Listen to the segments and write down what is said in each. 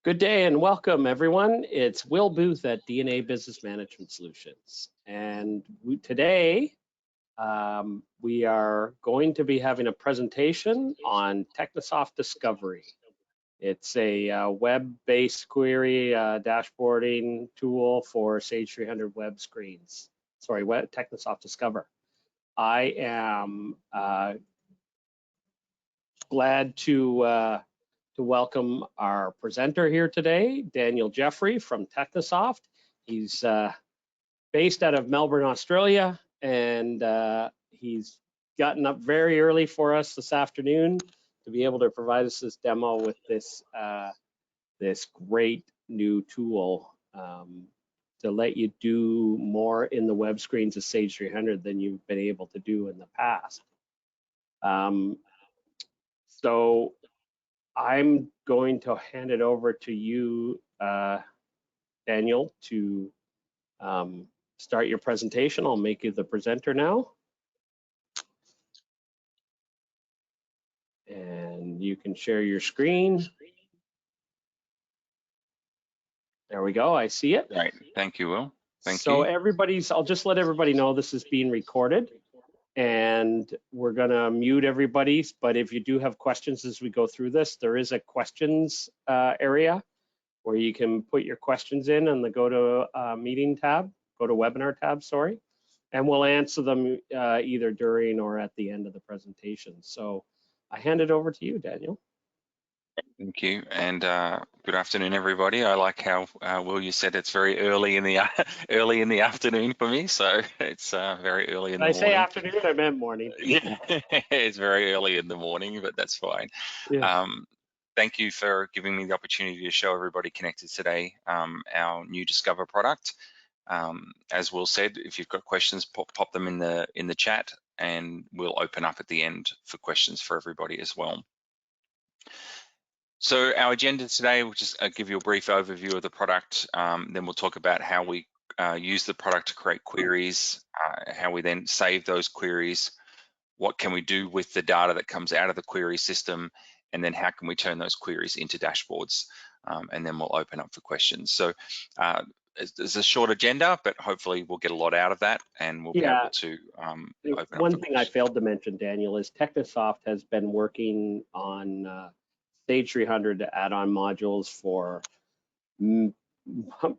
Good day and welcome, everyone. It's Will Booth at DNA Business Management Solutions. And today we are going to be having a presentation on Technisoft Discovery. It's a web-based query dashboarding tool for Sage 300 web screens. Sorry, Technisoft Discover. I am glad to welcome our presenter here today, Daniel Jeffrey from Technisoft. He's based out of Melbourne, Australia, and he's gotten up very early for us this afternoon to be able to provide us this demo with this this great new tool to let you do more in the web screens of Sage 300 than you've been able to do in the past. So I'm going to hand it over to you, Daniel, to start your presentation. I'll make you the presenter now. And you can share your screen. There we go, I see it. Right, thank you, Will. Thank you. So I'll just let everybody know this is being recorded and we're gonna mute everybody, but if you do have questions as we go through this, there is a questions area where you can put your questions in on the go to meeting tab, go to webinar tab, sorry, and we'll answer them either during or at the end of the presentation. So I hand it over to you, Daniel. Thank you, and good afternoon, everybody. I like how Will, you said it's very early in the afternoon for me, so it's very early in the morning. I say afternoon, I meant morning. Yeah, it's very early in the morning, but that's fine. Yeah. Thank you for giving me the opportunity to show everybody connected today our new Discover product. As Will said, if you've got questions, pop them in the chat, and we'll open up at the end for questions for everybody as well. So our agenda today, we'll just give you a brief overview of the product, then we'll talk about how we use the product to create queries, how we then save those queries, what can we do with the data that comes out of the query system, and then how can we turn those queries into dashboards, and then we'll open up for questions. So it's a short agenda, but hopefully we'll get a lot out of that, and we'll be able to open up for One thing I failed to mention, Daniel, is Technisoft has been working on Sage 300 to add on modules for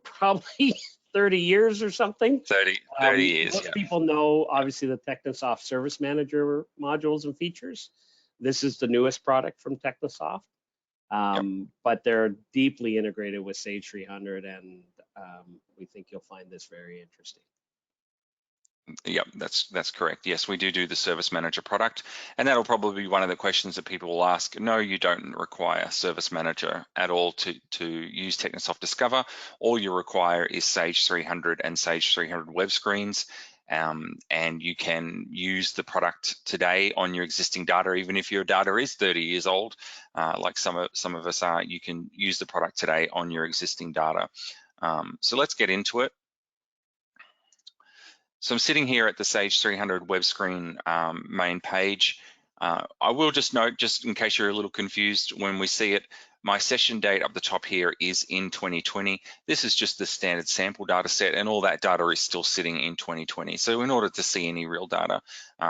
probably 30 years or something. 30 years. Most people know, obviously, the Technisoft Service Manager modules and features. This is the newest product from Technisoft, but they're deeply integrated with Sage 300, and we think you'll find this very interesting. Yep, that's correct. Yes, we do the Service Manager product, and that'll probably be one of the questions that people will ask. No, you don't require Service Manager at all to use Technisoft Discover. All you require is Sage 300 and Sage 300 web screens, and you can use the product today on your existing data. Even if your data is 30 years old, like some of us are, you can use the product today on your existing data. So let's get into it. So I'm sitting here at the Sage 300 web screen main page. I will just note, just in case you're a little confused, when we see it, my session date up the top here is in 2020. This is just the standard sample data set, and all that data is still sitting in 2020. So in order to see any real data,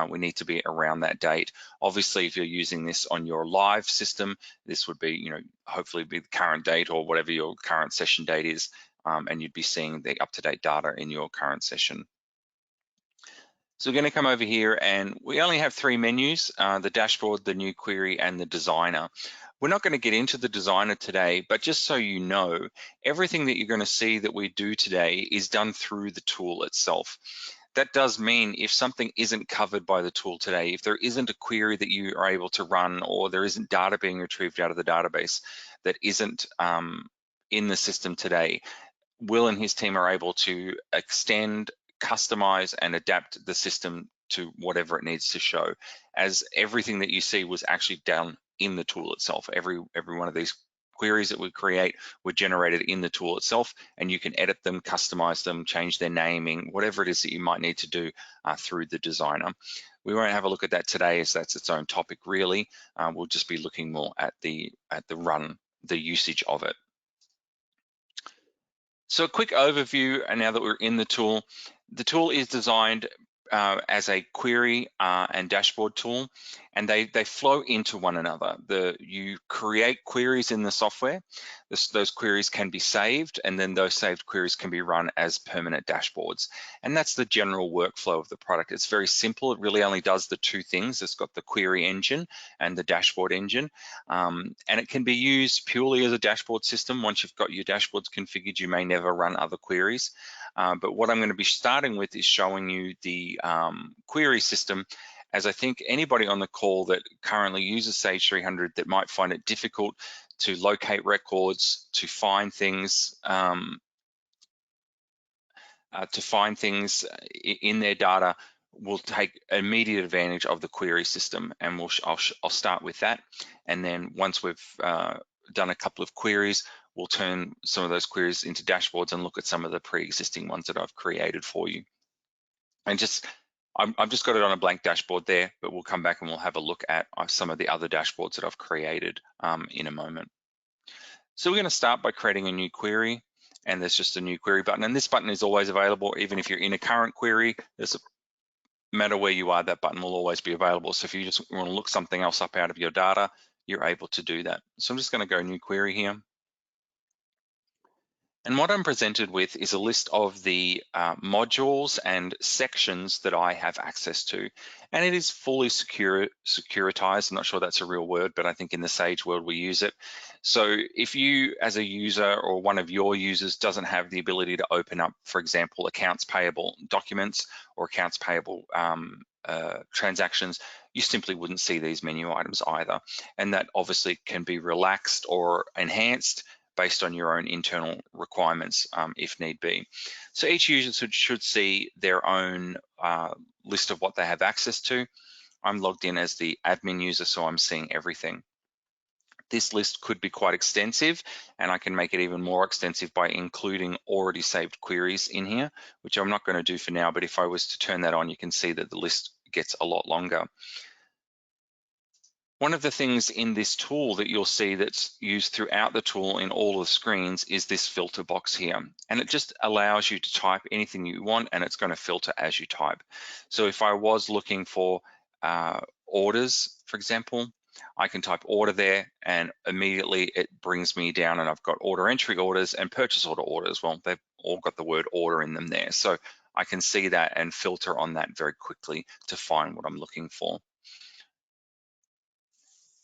we need to be around that date. Obviously, if you're using this on your live system, this would be, hopefully be the current date or whatever your current session date is, and you'd be seeing the up-to-date data in your current session. So we're going to come over here, and we only have three menus, the dashboard, the new query, and the designer. We're not going to get into the designer today, but just so you know, everything that you're going to see that we do today is done through the tool itself. That does mean if something isn't covered by the tool today, if there isn't a query that you are able to run, or there isn't data being retrieved out of the database that isn't in the system today, Will and his team are able to extend, customize, and adapt the system to whatever it needs to show, as everything that you see was actually done in the tool itself. Every one of these queries that we create were generated in the tool itself, and you can edit them, customize them, change their naming, whatever it is that you might need to do through the designer. We won't have a look at that today, as that's its own topic really. We'll just be looking more at the usage of it. So a quick overview, and now that we're in the tool is designed as a query and dashboard tool, and they flow into one another. You create queries in the software. Those queries can be saved, and then those saved queries can be run as permanent dashboards. And that's the general workflow of the product. It's very simple. It really only does the two things. It's got the query engine and the dashboard engine, and it can be used purely as a dashboard system. Once you've got your dashboards configured, you may never run other queries. But what I'm going to be starting with is showing you the query system, as I think anybody on the call that currently uses Sage 300 that might find it difficult to locate records, to find things in their data, will take immediate advantage of the query system. And I'll start with that. And then once we've done a couple of queries, we'll turn some of those queries into dashboards and look at some of the pre-existing ones that I've created for you. And I've just got it on a blank dashboard there, but we'll come back and we'll have a look at some of the other dashboards that I've created in a moment. So we're going to start by creating a new query, and there's just a new query button. And this button is always available, even if you're in a current query. No matter where you are, that button will always be available. So if you just want to look something else up out of your data, you're able to do that. So I'm just going to go new query here. And what I'm presented with is a list of the modules and sections that I have access to. And it is fully securitized. I'm not sure that's a real word, but I think in the Sage world we use it. So if you as a user or one of your users doesn't have the ability to open up, for example, accounts payable documents or accounts payable transactions, you simply wouldn't see these menu items either. And that obviously can be relaxed or enhanced based on your own internal requirements if need be. So each user should see their own list of what they have access to. I'm logged in as the admin user, so I'm seeing everything. This list could be quite extensive, and I can make it even more extensive by including already saved queries in here, which I'm not going to do for now, but if I was to turn that on, you can see that the list gets a lot longer. One of the things in this tool that you'll see that's used throughout the tool in all of the screens is this filter box here. And it just allows you to type anything you want, and it's going to filter as you type. So if I was looking for orders, for example, I can type order there, and immediately it brings me down, and I've got order entry orders and purchase order orders. Well, they've all got the word order in them there. So I can see that and filter on that very quickly to find what I'm looking for.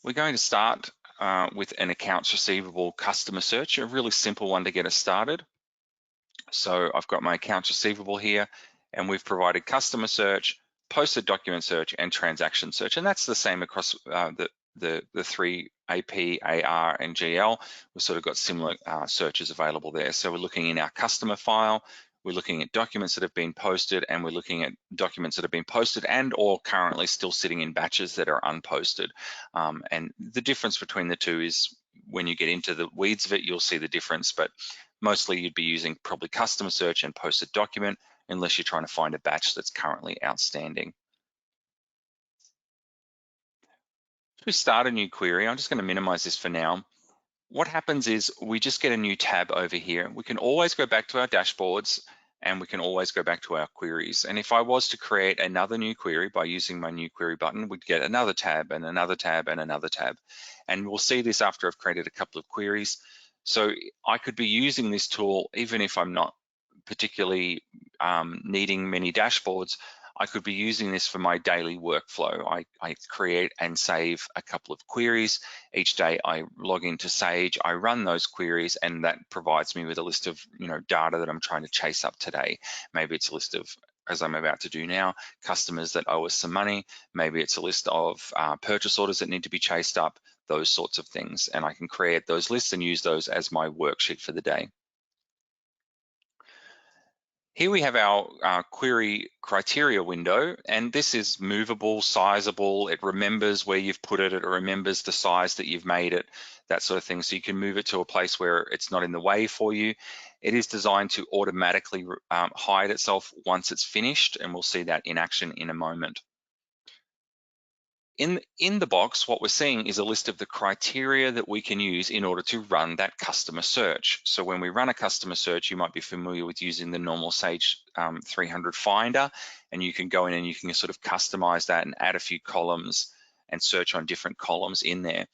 We're going to start with an accounts receivable customer search, a really simple one to get us started. So I've got my accounts receivable here, and we've provided customer search, posted document search, and transaction search. And that's the same across the three AP, AR, and GL. We've sort of got similar searches available there. So we're looking in our customer file, we're looking at documents that have been posted, and we're looking at documents that have been posted and or currently still sitting in batches that are unposted. And the difference between the two is when you get into the weeds of it, you'll see the difference, but mostly you'd be using probably customer search and posted document unless you're trying to find a batch that's currently outstanding. If we start a new query, I'm just going to minimize this for now. What happens is we just get a new tab over here. We can always go back to our dashboards, and we can always go back to our queries. And if I was to create another new query by using my new query button, we'd get another tab and another tab and another tab. And we'll see this after I've created a couple of queries. So I could be using this tool even if I'm not particularly needing many dashboards. I could be using this for my daily workflow. I create and save a couple of queries. Each day I log into Sage, I run those queries, and that provides me with a list of data that I'm trying to chase up today. Maybe it's a list of, as I'm about to do now, customers that owe us some money. Maybe it's a list of purchase orders that need to be chased up, those sorts of things. And I can create those lists and use those as my worksheet for the day. Here we have our query criteria window, and this is movable, sizable. It remembers where you've put it. It remembers the size that you've made it, that sort of thing. So you can move it to a place where it's not in the way for you. It is designed to automatically hide itself once it's finished, and we'll see that in action in a moment. In the box, what we're seeing is a list of the criteria that we can use in order to run that customer search. So when we run a customer search, you might be familiar with using the normal Sage 300 Finder, and you can go in and you can sort of customize that and add a few columns and search on different columns in there.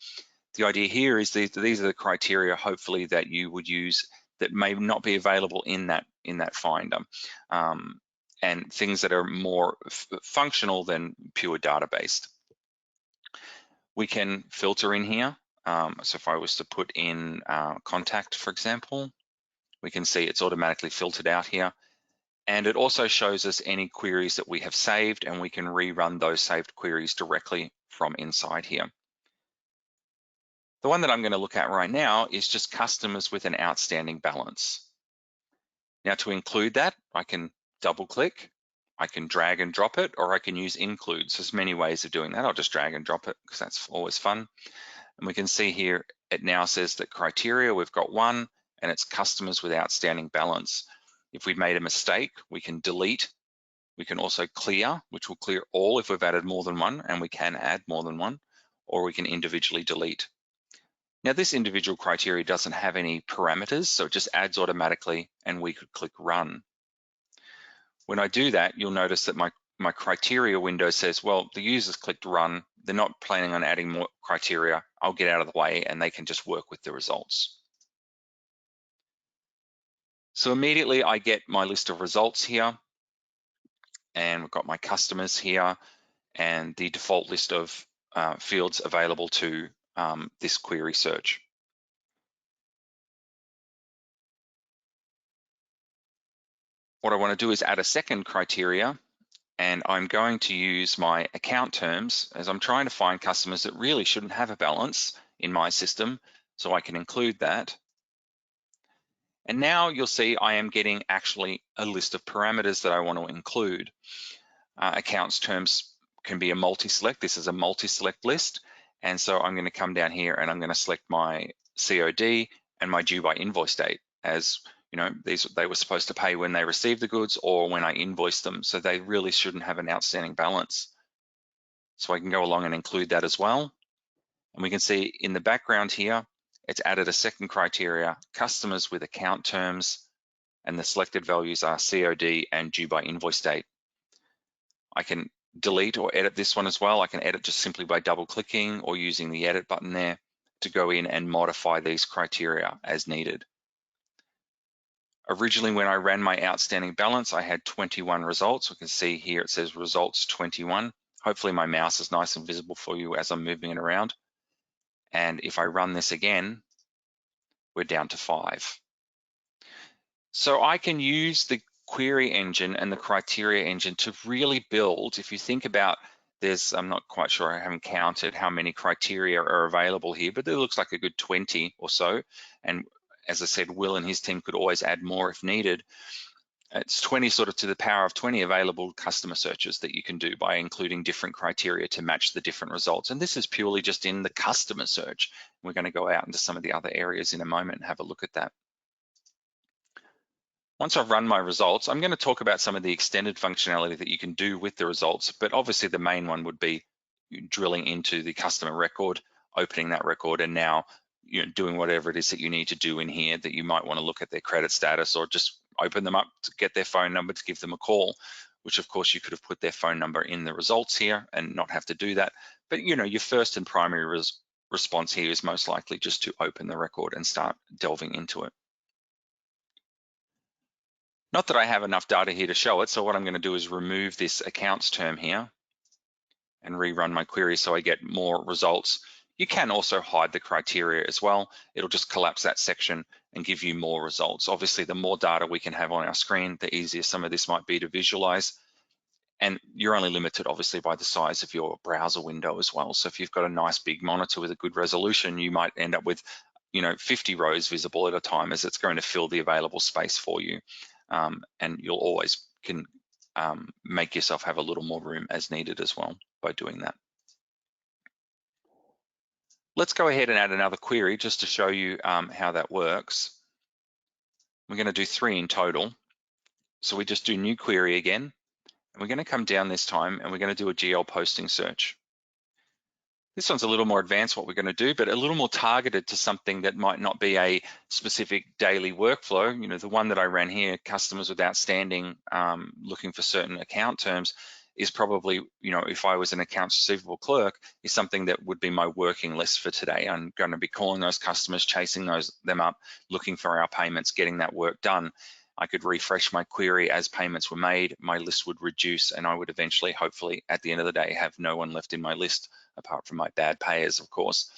The idea here is these are the criteria, hopefully, that you would use that may not be available in that Finder, and things that are more functional than pure data-based. We can filter in here. So if I was to put in contact, for example, we can see it's automatically filtered out here. And it also shows us any queries that we have saved, and we can rerun those saved queries directly from inside here. The one that I'm going to look at right now is just customers with an outstanding balance. Now, to include that, I can double click, I can drag and drop it, or I can use include. So there's many ways of doing that. I'll just drag and drop it because that's always fun. And we can see here, it now says that criteria, we've got one, and it's customers with outstanding balance. If we've made a mistake, we can delete. We can also clear, which will clear all if we've added more than one, and we can add more than one, or we can individually delete. Now, this individual criteria doesn't have any parameters, so it just adds automatically, and we could click run. When I do that, you'll notice that my criteria window says, well, the user's clicked run. They're not planning on adding more criteria. I'll get out of the way and they can just work with the results. So immediately I get my list of results here, and we've got my customers here and the default list of fields available to this query search. What I want to do is add a second criteria, and I'm going to use my account terms as I'm trying to find customers that really shouldn't have a balance in my system, so I can include that. And now you'll see I am getting actually a list of parameters that I want to include. Accounts terms can be a multi-select. This is a multi-select list. And so I'm going to come down here and I'm going to select my COD and my due by invoice date, as you know, they were supposed to pay when they received the goods or when I invoiced them. So they really shouldn't have an outstanding balance. So I can go along and include that as well. And we can see in the background here, it's added a second criteria, customers with account terms, and the selected values are COD and due by invoice date. I can delete or edit this one as well. I can edit just simply by double clicking or using the edit button there to go in and modify these criteria as needed. Originally, when I ran my outstanding balance, I had 21 results. We can see here it says results 21. Hopefully my mouse is nice and visible for you as I'm moving it around. And if I run this again, we're down to 5. So I can use the query engine and the criteria engine to really build. If you think about I'm not quite sure, I haven't counted how many criteria are available here, but there looks like a good 20 or so. And as I said, Will and his team could always add more if needed. It's 20 sort of to the power of 20 available customer searches that you can do by including different criteria to match the different results. And this is purely just in the customer search. We're going to go out into some of the other areas in a moment and have a look at that. Once I've run my results, I'm going to talk about some of the extended functionality that you can do with the results, but obviously the main one would be drilling into the customer record, opening that record, and now doing whatever it is that you need to do in here that you might want to look at their credit status or just open them up to get their phone number to give them a call, which of course you could have put their phone number in the results here and not have to do that. But your first and primary response here is most likely just to open the record and start delving into it. Not that I have enough data here to show it, so what I'm going to do is remove this accounts term here and rerun my query so I get more results. You can also hide the criteria as well. It'll just collapse that section and give you more results. Obviously, the more data we can have on our screen, the easier some of this might be to visualize. And you're only limited, obviously, by the size of your browser window as well. So if you've got a nice big monitor with a good resolution, you might end up with 50 rows visible at a time, as it's going to fill the available space for you. And you'll always can make yourself have a little more room as needed as well by doing that. Let's go ahead and add another query just to show you how that works. We're going to do 3 in total. So we just do new query again, and we're going to come down this time and we're going to do a GL posting search. This one's a little more advanced what we're going to do, but a little more targeted to something that might not be a specific daily workflow. You know, the one that I ran here, customers with outstanding looking for certain account terms, is probably, you know, if I was an accounts receivable clerk, is something that would be my working list for today. I'm going to be calling those customers, chasing them up, looking for our payments, getting that work done. I could refresh my query as payments were made, my list would reduce, and I would eventually, hopefully, at the end of the day, have no one left in my list apart from my bad payers, of course.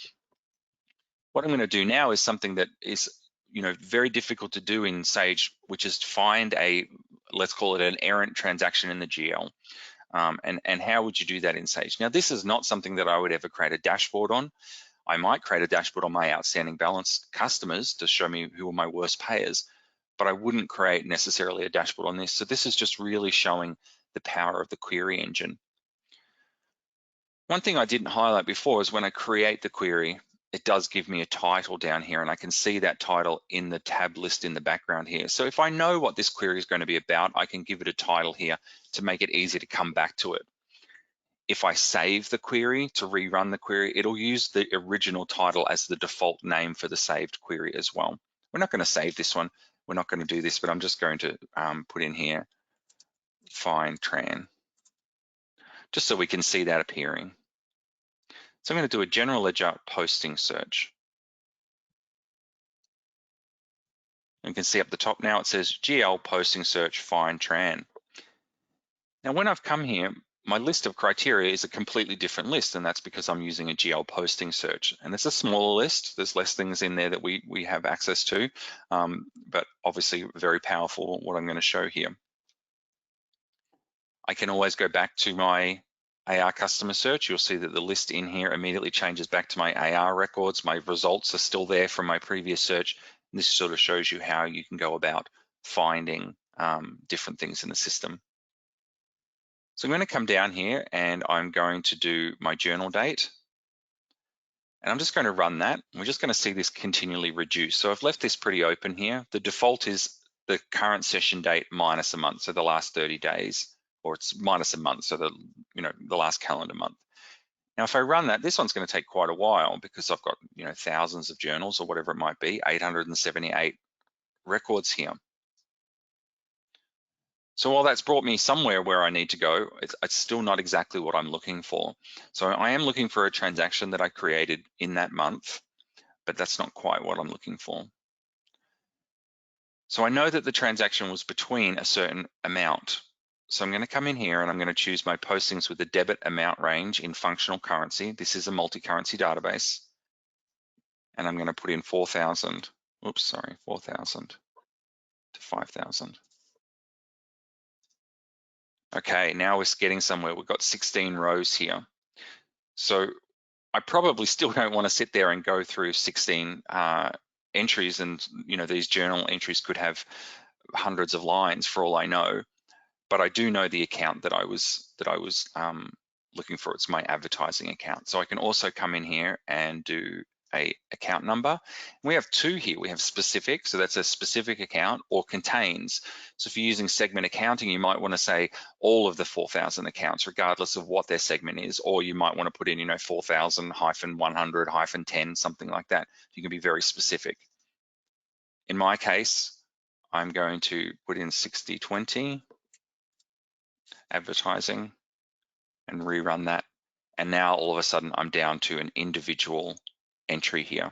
What I'm going to do now is something that is, you know, very difficult to do in Sage, which is to find a, let's call it an errant transaction in the GL. And how would you do that in Sage? Now, this is not something that I would ever create a dashboard on. I might create a dashboard on my outstanding balance customers to show me who are my worst payers, but I wouldn't create necessarily a dashboard on this. So this is just really showing the power of the query engine. One thing I didn't highlight before is when I create the query, it does give me a title down here, and I can see that title in the tab list in the background here. So if I know what this query is going to be about, I can give it a title here to make it easy to come back to it. If I save the query to rerun the query, it'll use the original title as the default name for the saved query as well. We're not going to save this one. We're not going to do this, but I'm just going to put in here find tran, just so we can see that appearing. So I'm going to do a general ledger posting search. You can see up the top now it says GL posting search find tran. Now when I've come here, my list of criteria is a completely different list, and that's because I'm using a GL posting search. And it's a smaller list. There's less things in there that we have access to, but obviously very powerful what I'm going to show here. I can always go back to my AR customer search. You'll see that the list in here immediately changes back to my AR records. My results are still there from my previous search. And this sort of shows you how you can go about finding different things in the system. So I'm going to come down here and I'm going to do my journal date. And I'm just going to run that. We're just going to see this continually reduce. So I've left this pretty open here. The default is the current session date minus a month, so the last 30 days, or it's minus a month, so the last calendar month. Now, if I run that, this one's going to take quite a while because I've got thousands of journals or whatever it might be, 878 records here. So while that's brought me somewhere where I need to go, it's still not exactly what I'm looking for. So I am looking for a transaction that I created in that month, but that's not quite what I'm looking for. So I know that the transaction was between a certain amount. So I'm going to come in here and I'm going to choose my postings with the debit amount range in functional currency. This is a multi-currency database. And I'm going to put in 4,000, 4,000 to 5,000. Okay, now we're getting somewhere. We've got 16 rows here. So I probably still don't want to sit there and go through 16 entries, and these journal entries could have hundreds of lines for all I know. But I do know the account that I was looking for. It's my advertising account. So I can also come in here and do a account number. We have two here. We have specific, so that's a specific account, or contains. So if you're using segment accounting, you might want to say all of the 4,000 accounts, regardless of what their segment is, or you might want to put in 4,000-100-10, something like that. You can be very specific. In my case, I'm going to put in 6020 advertising and rerun that. And now all of a sudden I'm down to an individual entry here.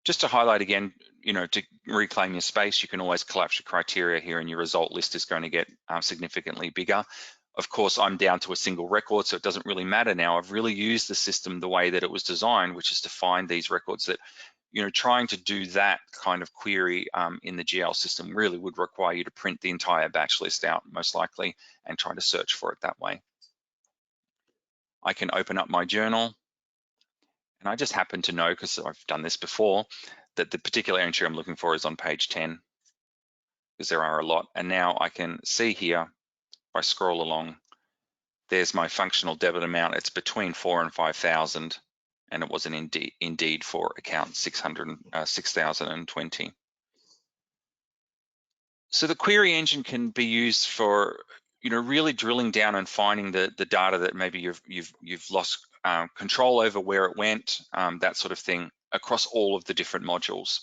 Just to highlight again, to reclaim your space, you can always collapse your criteria here and your result list is going to get significantly bigger. Of course, I'm down to a single record, so it doesn't really matter now. I've really used the system the way that it was designed, which is to find these records that, trying to do that kind of query in the GL system really would require you to print the entire batch list out, most likely, and try to search for it that way. I can open up my journal, and I just happen to know, because I've done this before, that the particular entry I'm looking for is on page 10, because there are a lot. And now I can see here, if I scroll along, there's my functional debit amount. It's between 4,000 and 5,000, and it was an indeed for account 6,020. So the query engine can be used for really drilling down and finding the data that maybe you've lost control over where it went, that sort of thing, across all of the different modules.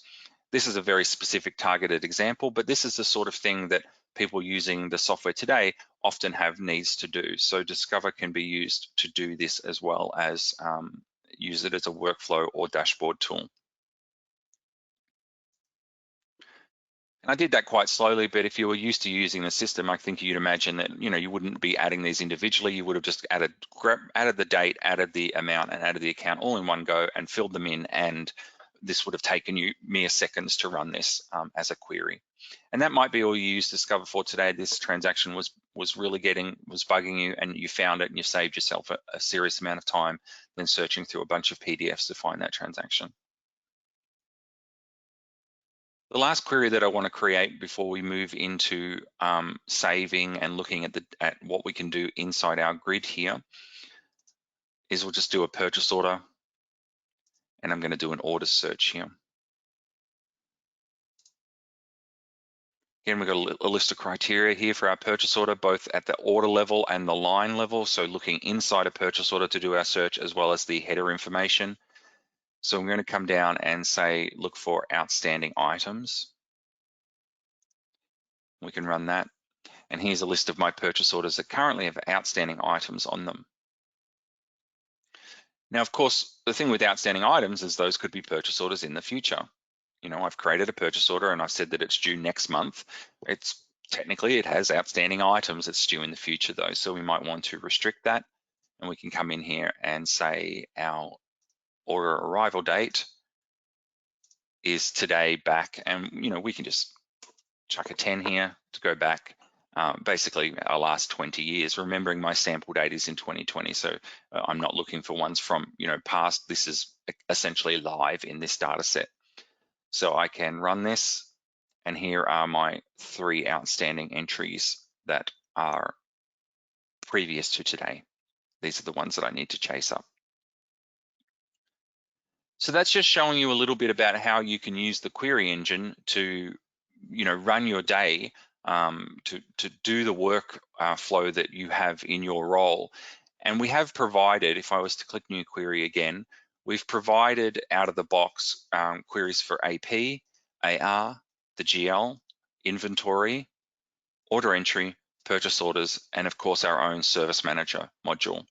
This is a very specific targeted example, but this is the sort of thing that people using the software today often have needs to do. So Discover can be used to do this as well as use it as a workflow or dashboard tool. And I did that quite slowly, but if you were used to using the system, I think you'd imagine that you wouldn't be adding these individually. You would have just added the date, added the amount, and added the account all in one go and filled them in, and this would have taken you mere seconds to run this as a query. And that might be all you use Discover for today. This transaction was bugging you, and you found it, and you saved yourself a serious amount of time then searching through a bunch of PDFs to find that transaction. The last query that I want to create before we move into saving and looking at what we can do inside our grid here is we'll just do a purchase order, and I'm going to do an order search here. Again, we've got a list of criteria here for our purchase order, both at the order level and the line level. So looking inside a purchase order to do our search, as well as the header information. So I'm going to come down and say, look for outstanding items. We can run that. And here's a list of my purchase orders that currently have outstanding items on them. Now, of course, the thing with outstanding items is those could be purchase orders in the future. I've created a purchase order and I've said that it's due next month. Technically, it has outstanding items that's due in the future though. So we might want to restrict that, and we can come in here and say our order arrival date is today back, and we can just chuck a 10 here to go back basically our last 20 years, remembering my sample date is in 2020. So I'm not looking for ones from past. This is essentially live in this data set. So I can run this, and here are my 3 outstanding entries that are previous to today. These are the ones that I need to chase up. So that's just showing you a little bit about how you can use the query engine to run your day, to do the work flow that you have in your role. And we have provided, if I was to click new query again, we've provided out of the box queries for AP, AR, the GL, inventory, order entry, purchase orders, and of course our own service manager module.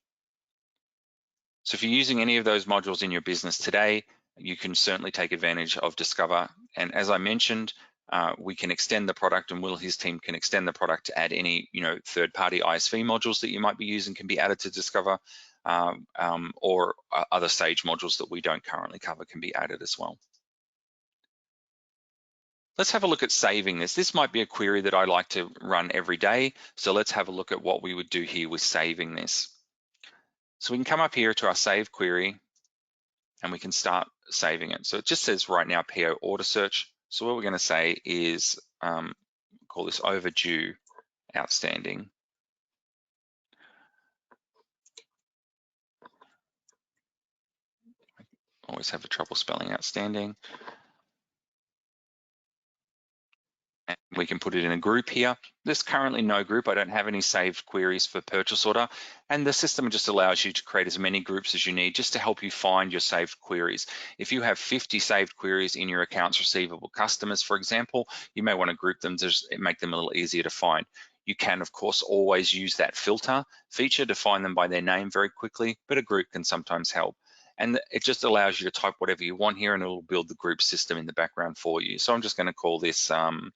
So if you're using any of those modules in your business today, you can certainly take advantage of Discover. And as I mentioned, we can extend the product, and Will, his team, can extend the product to add any third-party ISV modules that you might be using can be added to Discover, or other Sage modules that we don't currently cover can be added as well. Let's have a look at saving this. This might be a query that I like to run every day. So let's have a look at what we would do here with saving this. So we can come up here to our save query, and we can start saving it. So it just says right now PO order search. So what we're going to say is call this overdue outstanding. I always have a trouble spelling outstanding. And we can put it in a group here. There's currently no group. I don't have any saved queries for purchase order. And the system just allows you to create as many groups as you need just to help you find your saved queries. If you have 50 saved queries in your accounts receivable customers, for example, you may want to group them to make them a little easier to find. You can, of course, always use that filter feature to find them by their name very quickly, but a group can sometimes help. And it just allows you to type whatever you want here, and it will build the group system in the background for you. So I'm just going to call this PO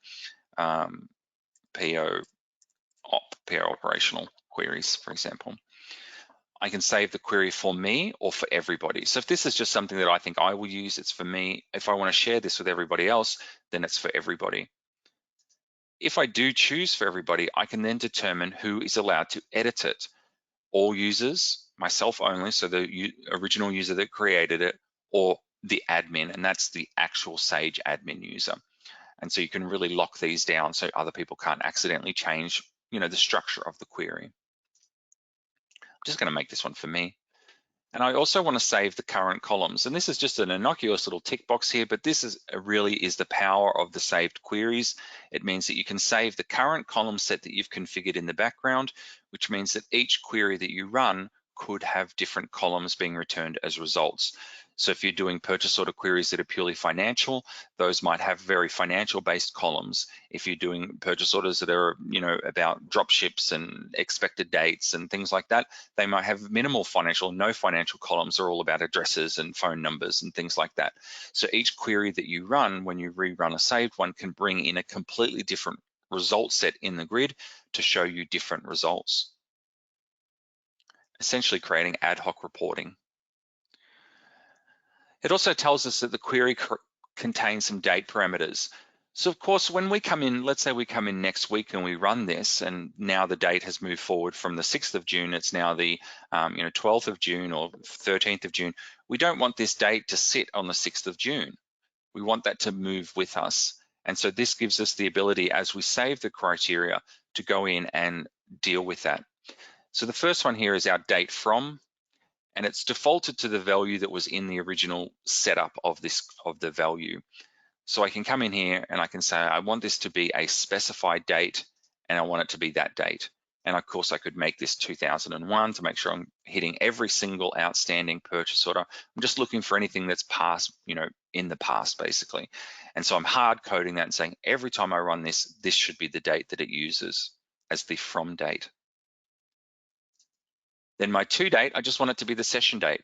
operational queries, for example. I can save the query for me or for everybody. So if this is just something that I think I will use, it's for me. If I want to share this with everybody else, then it's for everybody. If I do choose for everybody, I can then determine who is allowed to edit it. All users, myself only, so the original user that created it, or the admin, and that's the actual Sage admin user. And so you can really lock these down so other people can't accidentally change, the structure of the query. I'm just going to make this one for me. And I also want to save the current columns. And this is just an innocuous little tick box here, but this really is the power of the saved queries. It means that you can save the current column set that you've configured in the background, which means that each query that you run could have different columns being returned as results. So if you're doing purchase order queries that are purely financial, those might have very financial based columns. If you're doing purchase orders that are, about drop ships and expected dates and things like that, they might have minimal financial, no financial columns. They're all about addresses and phone numbers and things like that. So each query that you run when you rerun a saved one can bring in a completely different result set in the grid to show you different results, essentially creating ad hoc reporting. It also tells us that the query contains some date parameters. So of course, when we come in, let's say we come in next week and we run this, and now the date has moved forward from the 6th of June, it's now the 12th of June or 13th of June. We don't want this date to sit on the 6th of June. We want that to move with us. And so this gives us the ability, as we save the criteria, to go in and deal with that. So the first one here is our date from, and it's defaulted to the value that was in the original setup of the value. So I can come in here and I can say, I want this to be a specified date and I want it to be that date. And of course I could make this 2001 to make sure I'm hitting every single outstanding purchase order. I'm just looking for anything that's past, in the past basically. And so I'm hard coding that and saying every time I run this, this should be the date that it uses as the from date. Then my to date, I just want it to be the session date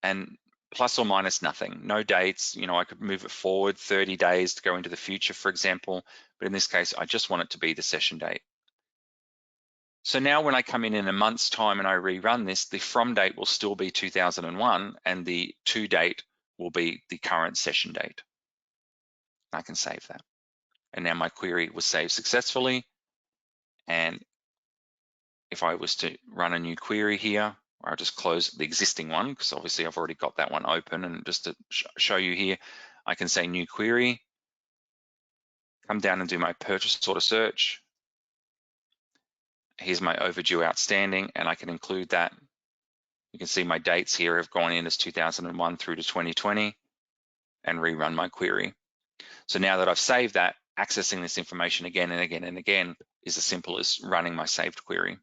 and plus or minus nothing, no dates. I could move it forward 30 days to go into the future, for example, but in this case, I just want it to be the session date. So now when I come in a month's time and I rerun this, the from date will still be 2001 and the to date will be the current session date. I can save that. And now my query was saved successfully. And if I was to run a new query here, or I'll just close the existing one because obviously I've already got that one open, and just to show you here, I can say new query, come down and do my purchase order search. Here's my overdue outstanding, and I can include that. You can see my dates here have gone in as 2001 through to 2020 and rerun my query. So now that I've saved that, accessing this information again and again and again is as simple as running my saved query.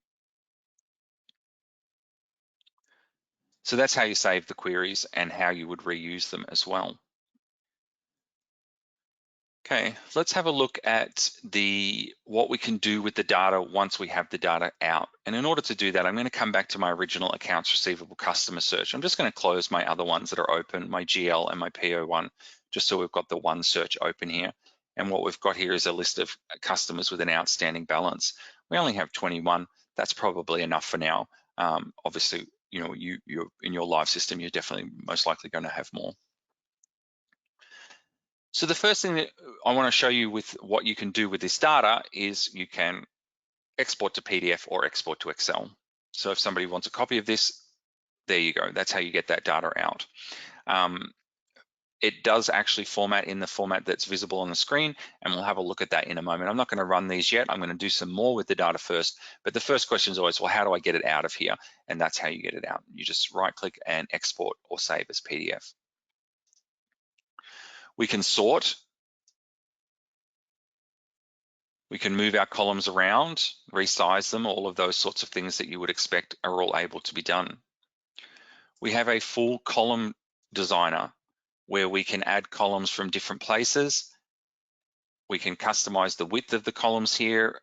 So that's how you save the queries and how you would reuse them as well. Okay, let's have a look at what we can do with the data once we have the data out. And in order to do that, I'm going to come back to my original accounts receivable customer search. I'm just going to close my other ones that are open, my GL and my PO one, just so we've got the one search open here. And what we've got here is a list of customers with an outstanding balance. We only have 21. That's probably enough for now. Obviously, you're in your live system, you're definitely most likely going to have more. So the first thing that I want to show you with what you can do with this data is you can export to PDF or export to Excel. So if somebody wants a copy of this, there you go. That's how you get that data out. It does actually format in the format that's visible on the screen, and we'll have a look at that in a moment. I'm not going to run these yet. I'm going to do some more with the data first, but the first question is always, well, how do I get it out of here? And that's how you get it out. You just right click and export or save as PDF. We can sort. We can move our columns around, resize them, all of those sorts of things that you would expect are all able to be done. We have a full column designer where we can add columns from different places. We can customize the width of the columns here.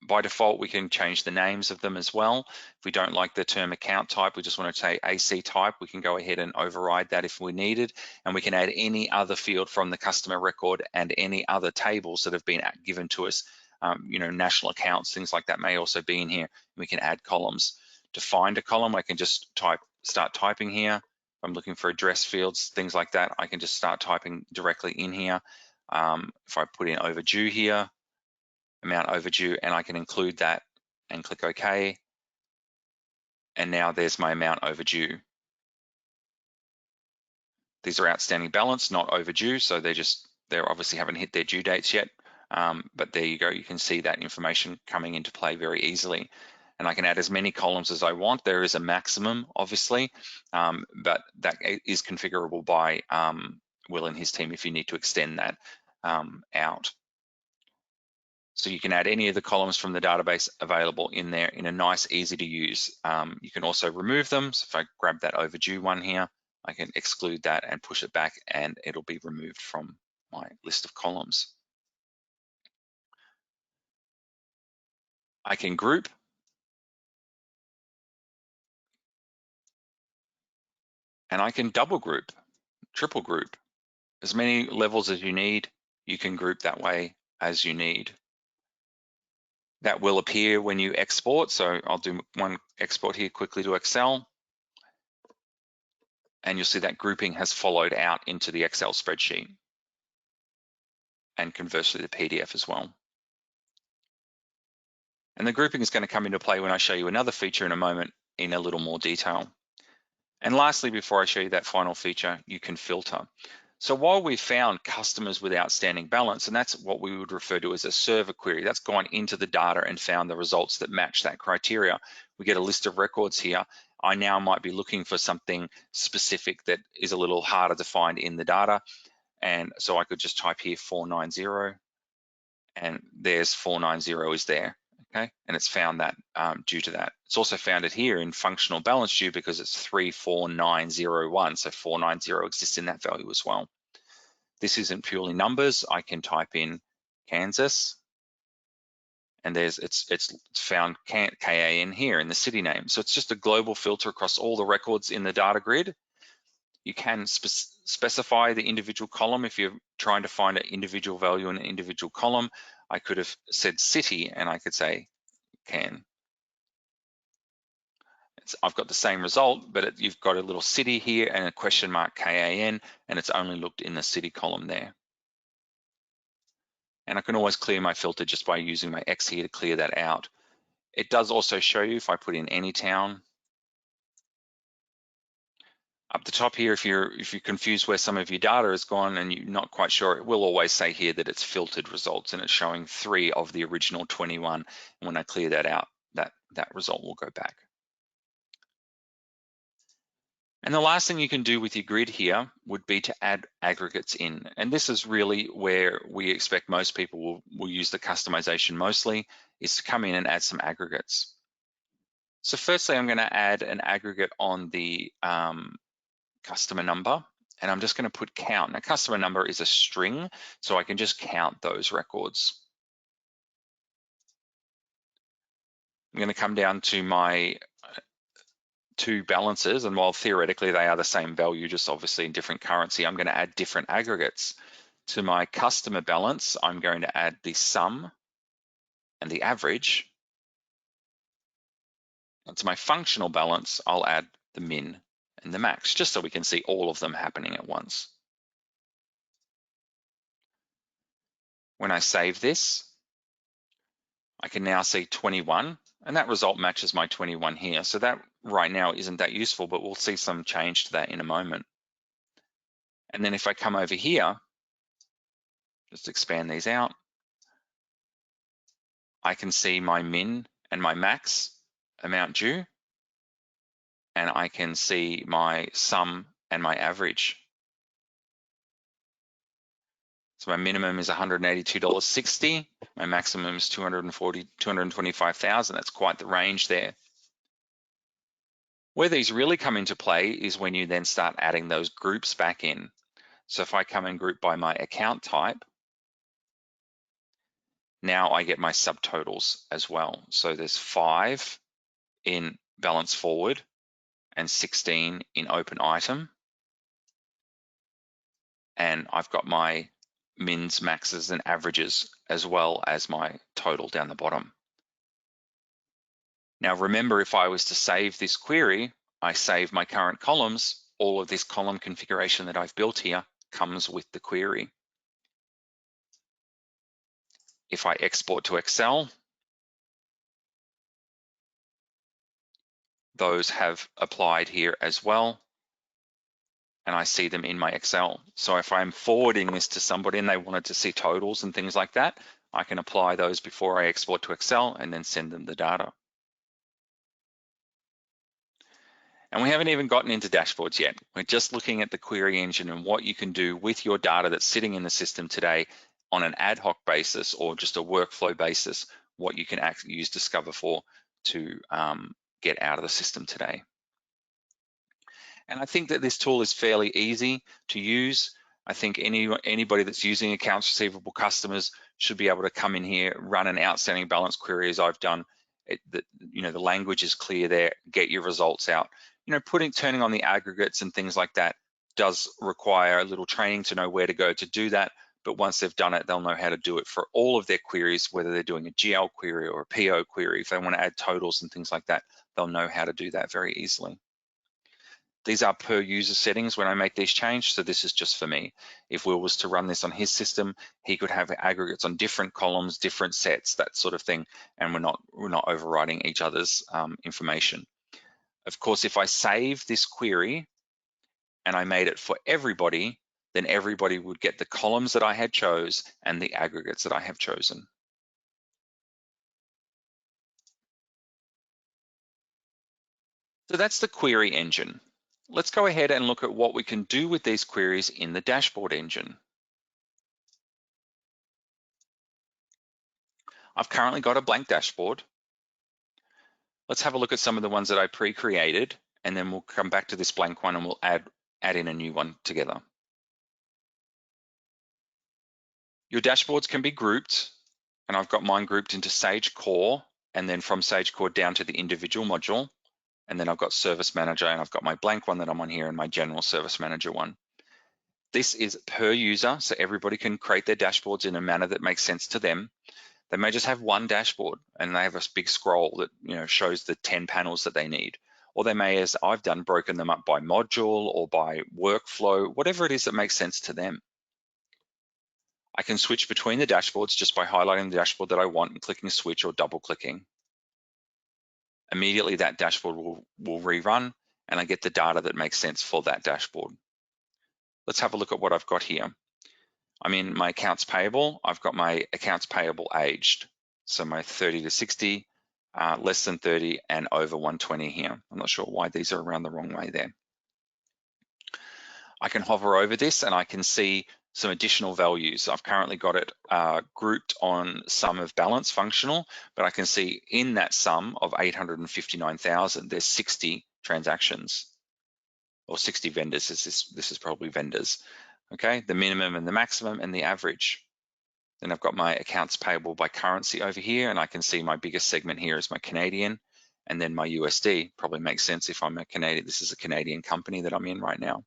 By default, we can change the names of them as well. If we don't like the term account type, we just want to say AC type, we can go ahead and override that if we needed, and we can add any other field from the customer record and any other tables that have been given to us. National accounts, things like that may also be in here. We can add columns. To find a column, I can just start typing here. If I'm looking for address fields, things like that, I can just start typing directly in here. If I put in overdue here, amount overdue, and I can include that and click OK. And now there's my amount overdue. These are outstanding balance, not overdue, so they obviously haven't hit their due dates yet. But there you go, you can see that information coming into play very easily. And I can add as many columns as I want. There is a maximum, obviously, but that is configurable by Will and his team if you need to extend that out. So you can add any of the columns from the database available in there in a nice, easy to use. You can also remove them. So if I grab that overdue one here, I can exclude that and push it back and it'll be removed from my list of columns. I can group. And I can double group, triple group. As many levels as you need, you can group that way as you need. That will appear when you export. So I'll do one export here quickly to Excel. And you'll see that grouping has followed out into the Excel spreadsheet. And conversely, the PDF as well. And the grouping is going to come into play when I show you another feature in a moment in a little more detail. And lastly, before I show you that final feature, you can filter. So while we found customers with outstanding balance, and that's what we would refer to as a server query, that's gone into the data and found the results that match that criteria. We get a list of records here. I now might be looking for something specific that is a little harder to find in the data. And so I could just type here 490, and there's 490 is there. Okay, and it's found that due to that. It's also found it here in functional balance due because it's 34901, so 490 exists in that value as well. This isn't purely numbers. I can type in Kansas, and it's found KAN here in the city name. So it's just a global filter across all the records in the data grid. You can specify the individual column if you're trying to find an individual value in an individual column. I could have said city and I could say can. I've got the same result, but you've got a little city here and a question mark KAN, and it's only looked in the city column there. And I can always clear my filter just by using my X here to clear that out. It does also show you if I put in any town. Up the top here, if you're confused where some of your data has gone and you're not quite sure, it will always say here that it's filtered results and it's showing 3 of the original 21. And when I clear that out, that result will go back. And the last thing you can do with your grid here would be to add aggregates in. And this is really where we expect most people will use the customization mostly, is to come in and add some aggregates. So firstly, I'm going to add an aggregate on the customer number, and I'm just going to put count. Now, customer number is a string, so I can just count those records. I'm going to come down to my 2 balances, and while theoretically they are the same value, just obviously in different currency, I'm going to add different aggregates. To my customer balance, I'm going to add the sum and the average. And to my functional balance, I'll add the min and the max, just so we can see all of them happening at once. When I save this, I can now see 21, and that result matches my 21 here. So that right now isn't that useful, but we'll see some change to that in a moment. And then if I come over here, just expand these out, I can see my min and my max amount due, and I can see my sum and my average. So my minimum is $182.60. My maximum is $225,000. That's quite the range there. Where these really come into play is when you then start adding those groups back in. So if I come and group by my account type, now I get my subtotals as well. So there's 5 in balance forward and 16 in open item. And I've got my mins, maxes, and averages, as well as my total down the bottom. Now remember, if I was to save this query, I save my current columns, all of this column configuration that I've built here comes with the query. If I export to Excel, those have applied here as well, and I see them in my Excel. So if I'm forwarding this to somebody and they wanted to see totals and things like that, I can apply those before I export to Excel and then send them the data. And we haven't even gotten into dashboards yet. We're just looking at the query engine and what you can do with your data that's sitting in the system today on an ad hoc basis or just a workflow basis what you can actually use Discover for to get out of the system today. And I think that this tool is fairly easy to use. I think anybody that's using accounts receivable customers should be able to come in here, run an outstanding balance query as I've done. The language is clear there, get your results out. Turning on the aggregates and things like that does require a little training to know where to go to do that. But once they've done it, they'll know how to do it for all of their queries, whether they're doing a GL query or a PO query. If they want to add totals and things like that, they'll know how to do that very easily. These are per user settings when I make these changes, so this is just for me. If Will was to run this on his system, he could have aggregates on different columns, different sets, that sort of thing, and we're not overriding each other's information. Of course, if I save this query and I made it for everybody, then everybody would get the columns that I had chose and the aggregates that I have chosen. So that's the query engine. Let's go ahead and look at what we can do with these queries in the dashboard engine. I've currently got a blank dashboard. Let's have a look at some of the ones that I pre-created, and then we'll come back to this blank one and we'll add in a new one together. Your dashboards can be grouped, and I've got mine grouped into Sage Core, and then from Sage Core down to the individual module. And then I've got Service Manager, and I've got my blank one that I'm on here and my General Service Manager one. This is per user, so everybody can create their dashboards in a manner that makes sense to them. They may just have one dashboard and they have a big scroll that shows the 10 panels that they need. Or they may, as I've done, broken them up by module or by workflow, whatever it is that makes sense to them. I can switch between the dashboards just by highlighting the dashboard that I want and clicking switch or double clicking. Immediately that dashboard will rerun and I get the data that makes sense for that dashboard. Let's have a look at what I've got here. I'm in my accounts payable. I've got my accounts payable aged. So my 30 to 60, less than 30 and over 120 here. I'm not sure why these are around the wrong way there. I can hover over this and I can see some additional values. I've currently got it grouped on sum of balance functional, but I can see in that sum of 859,000, there's 60 transactions or 60 vendors. This is probably vendors. Okay, the minimum and the maximum and the average. Then I've got my accounts payable by currency over here, and I can see my biggest segment here is my Canadian, and then my USD. Probably makes sense if I'm a Canadian. This is a Canadian company that I'm in right now.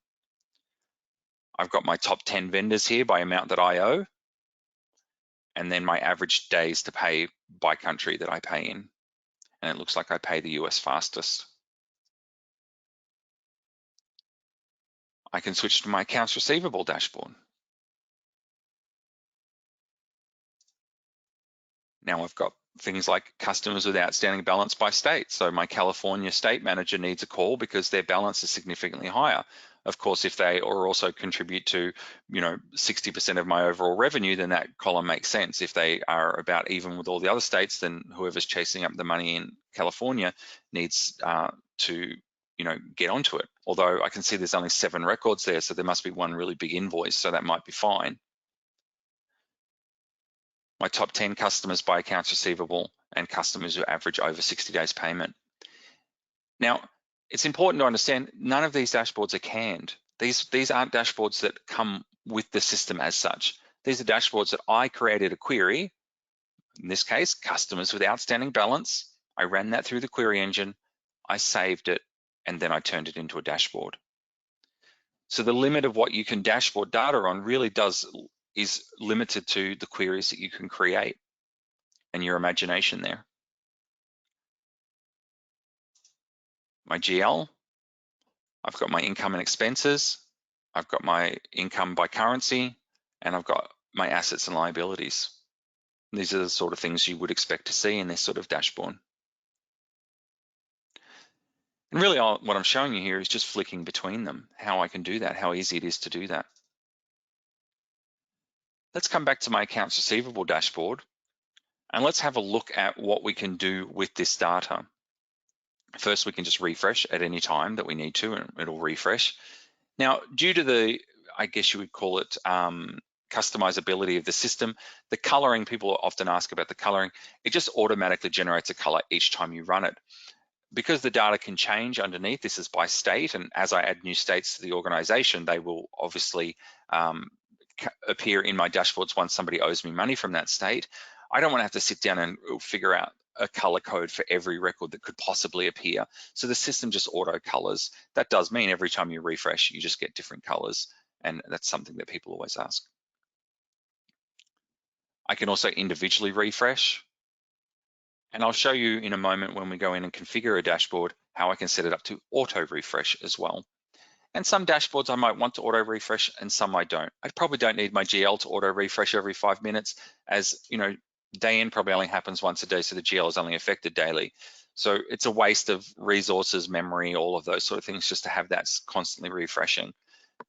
I've got my top 10 vendors here by amount that I owe, and then my average days to pay by country that I pay in. And it looks like I pay the US fastest. I can switch to my accounts receivable dashboard. Now I've got things like customers with outstanding balance by state. So my California state manager needs a call because their balance is significantly higher. Of course, if they also contribute to 60% of my overall revenue, then that column makes sense. If they are about even with all the other states, then whoever's chasing up the money in California needs to get onto it. Although I can see there's only 7 records there, so there must be one really big invoice, so that might be fine. My top 10 customers by accounts receivable and customers who average over 60 days payment. Now, it's important to understand none of these dashboards are canned. These aren't dashboards that come with the system as such. These are dashboards that I created a query, in this case, customers with outstanding balance. I ran that through the query engine, I saved it, and then I turned it into a dashboard. So the limit of what you can dashboard data on really is limited to the queries that you can create and your imagination there. My GL, I've got my income and expenses, I've got my income by currency, and I've got my assets and liabilities. These are the sort of things you would expect to see in this sort of dashboard. And really what I'm showing you here is just flicking between them, how I can do that, how easy it is to do that. Let's come back to my accounts receivable dashboard and let's have a look at what we can do with this data. First, we can just refresh at any time that we need to, and it'll refresh. Now, due to the, I guess you would call it customizability of the system. The coloring, people often ask about the coloring. It just automatically generates a color each time you run it. Because the data can change underneath, this is by state, and as I add new states to the organization, they will obviously appear in my dashboards once somebody owes me money from that state. I don't want to have to sit down and figure out a color code for every record that could possibly appear. So the system just auto colors. That does mean every time you refresh, you just get different colors. And that's something that people always ask. I can also individually refresh. And I'll show you in a moment when we go in and configure a dashboard, how I can set it up to auto refresh as well. And some dashboards I might want to auto refresh and some I don't. I probably don't need my GL to auto refresh every 5 minutes, as you know, day in probably only happens once a day, so the GL is only affected daily. So it's a waste of resources, memory, all of those sort of things, just to have that constantly refreshing.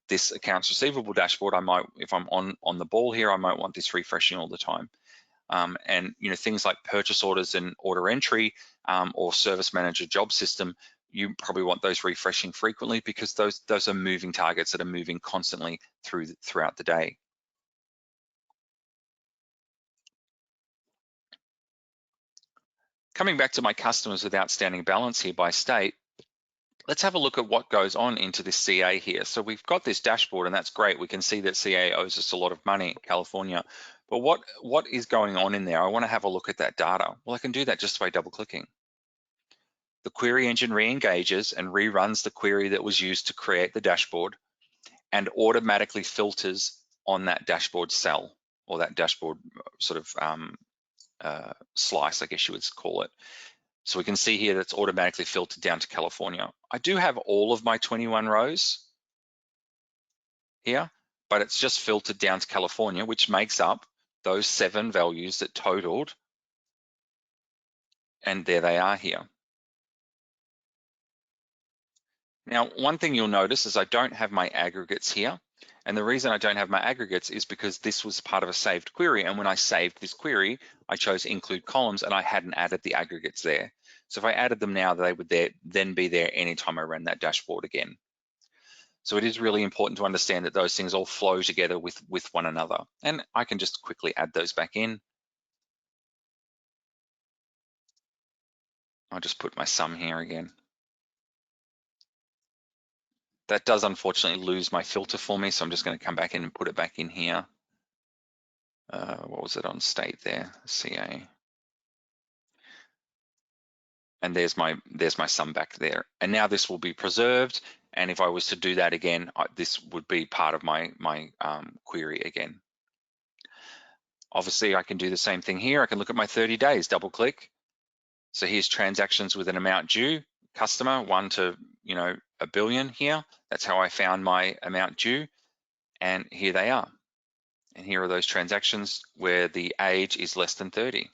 This accounts receivable dashboard, I might, if I'm on the ball here, I might want this refreshing all the time. And you know, things like purchase orders and order entry or service manager job system, you probably want those refreshing frequently, because those are moving targets that are moving constantly throughout the day. Coming back to my customers with outstanding balance here by state, let's have a look at what goes on into this CA here. So we've got this dashboard, and that's great. We can see that CA owes us a lot of money, California. But what is going on in there? I want to have a look at that data. Well, I can do that just by double-clicking. The query engine re-engages and reruns the query that was used to create the dashboard and automatically filters on that dashboard cell, or that dashboard sort of slice, I guess you would call it. So we can see here that's automatically filtered down to California. I do have all of my 21 rows here, but it's just filtered down to California, which makes up those 7 values that totaled. And there they are here. Now, one thing you'll notice is I don't have my aggregates here. And the reason I don't have my aggregates is because this was part of a saved query. And when I saved this query, I chose include columns and I hadn't added the aggregates there. So if I added them now, they would then be there anytime I ran that dashboard again. So it is really important to understand that those things all flow together with one another. And I can just quickly add those back in. I'll just put my sum here again. That does unfortunately lose my filter for me, so I'm just going to come back in and put it back in here. What was it on state there? CA. And there's my sum back there. And now this will be preserved. And if I was to do that again, this would be part of my query again. Obviously, I can do the same thing here. I can look at my 30 days, double click. So here's transactions with an amount due, customer 1 to $1 billion here. That's how I found my amount due. And here they are. And here are those transactions where the age is less than 30.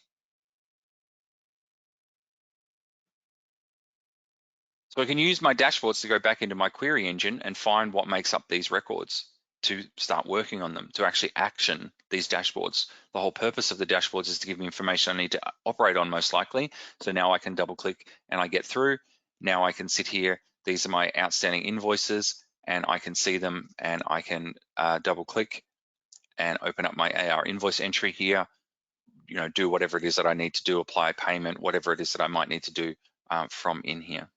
So I can use my dashboards to go back into my query engine and find what makes up these records, to start working on them, to actually action these dashboards. The whole purpose of the dashboards is to give me information I need to operate on, most likely. So now I can double click and I get through. Now I can sit here. These are my outstanding invoices and I can see them, and I can double click and open up my AR invoice entry here, do whatever it is that I need to do, apply payment, whatever it is that I might need to do from in here.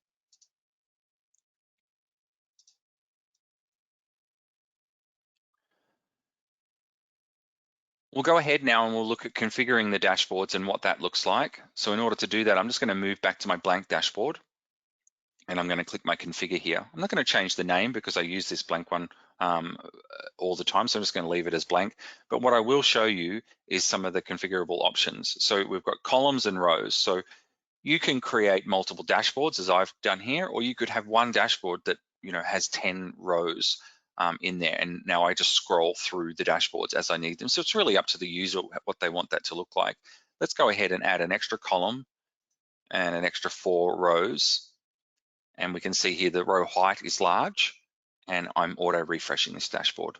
We'll go ahead now and we'll look at configuring the dashboards and what that looks like. So in order to do that, I'm just going to move back to my blank dashboard and I'm going to click my configure here. I'm not going to change the name because I use this blank one all the time, so I'm just going to leave it as blank. But what I will show you is some of the configurable options. So we've got columns and rows. So you can create multiple dashboards, as I've done here, or you could have one dashboard that has 10 rows in there, and now I just scroll through the dashboards as I need them. So it's really up to the user what they want that to look like. Let's go ahead and add an extra column and an extra 4 rows, and we can see here the row height is large, and I'm auto refreshing this dashboard.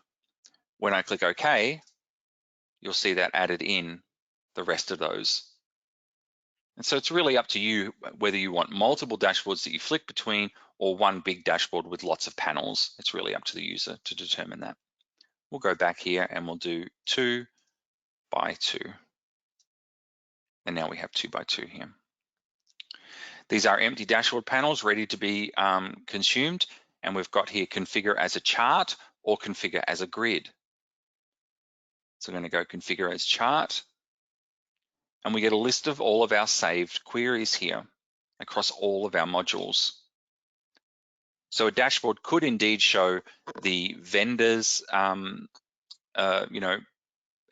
When I click OK, you'll see that added in the rest of those. And so it's really up to you whether you want multiple dashboards that you flick between or one big dashboard with lots of panels. It's really up to the user to determine that. We'll go back here and we'll do 2 by 2. And now we have 2 by 2 here. These are empty dashboard panels ready to be consumed. And we've got here configure as a chart or configure as a grid. So I'm going to go configure as chart. And we get a list of all of our saved queries here across all of our modules. So a dashboard could indeed show the vendors,